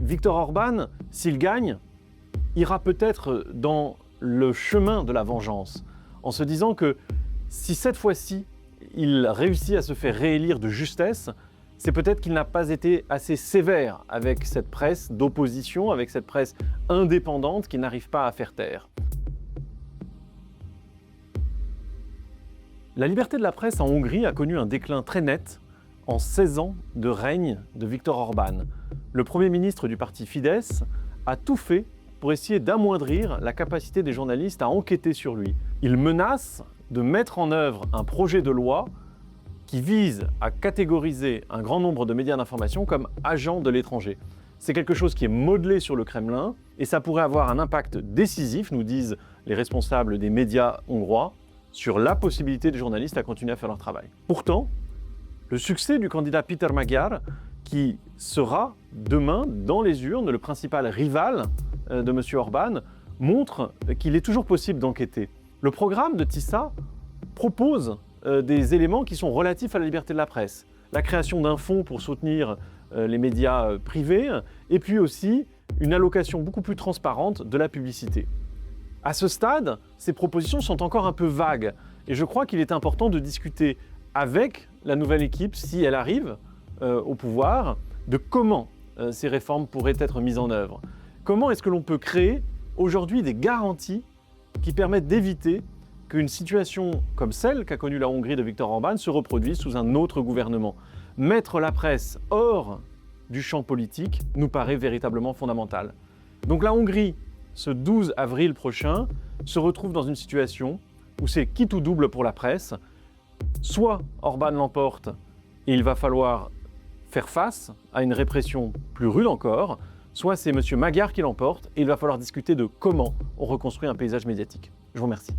Viktor Orban, s'il gagne, ira peut-être dans le chemin de la vengeance, en se disant que si cette fois-ci, il réussit à se faire réélire de justesse, c'est peut-être qu'il n'a pas été assez sévère avec cette presse d'opposition, avec cette presse indépendante qui n'arrive pas à faire taire. La liberté de la presse en Hongrie a connu un déclin très net en 16 ans de règne de Viktor Orban. Le Premier ministre du parti Fidesz a tout fait pour essayer d'amoindrir la capacité des journalistes à enquêter sur lui. Il menace de mettre en œuvre un projet de loi qui vise à catégoriser un grand nombre de médias d'information comme agents de l'étranger. C'est quelque chose qui est modelé sur le Kremlin et ça pourrait avoir un impact décisif, nous disent les responsables des médias hongrois, sur la possibilité des journalistes à continuer à faire leur travail. Pourtant, le succès du candidat Péter Magyar, qui sera demain dans les urnes le principal rival de M. Orban, montre qu'il est toujours possible d'enquêter. Le programme de Tisza propose des éléments qui sont relatifs à la liberté de la presse. La création d'un fonds pour soutenir les médias privés et puis aussi une allocation beaucoup plus transparente de la publicité. À ce stade, ces propositions sont encore un peu vagues et je crois qu'il est important de discuter avec la nouvelle équipe, si elle arrive au pouvoir, de comment ces réformes pourraient être mises en œuvre. Comment est-ce que l'on peut créer aujourd'hui des garanties qui permettent d'éviter qu'une situation comme celle qu'a connue la Hongrie de Viktor Orban se reproduise sous un autre gouvernement. Mettre la presse hors du champ politique nous paraît véritablement fondamental. Donc la Hongrie, ce 12 avril prochain, se retrouve dans une situation où c'est quitte ou double pour la presse. Soit Orban l'emporte et il va falloir faire face à une répression plus rude encore, soit c'est M. Magyar qui l'emporte et il va falloir discuter de comment on reconstruit un paysage médiatique. Je vous remercie.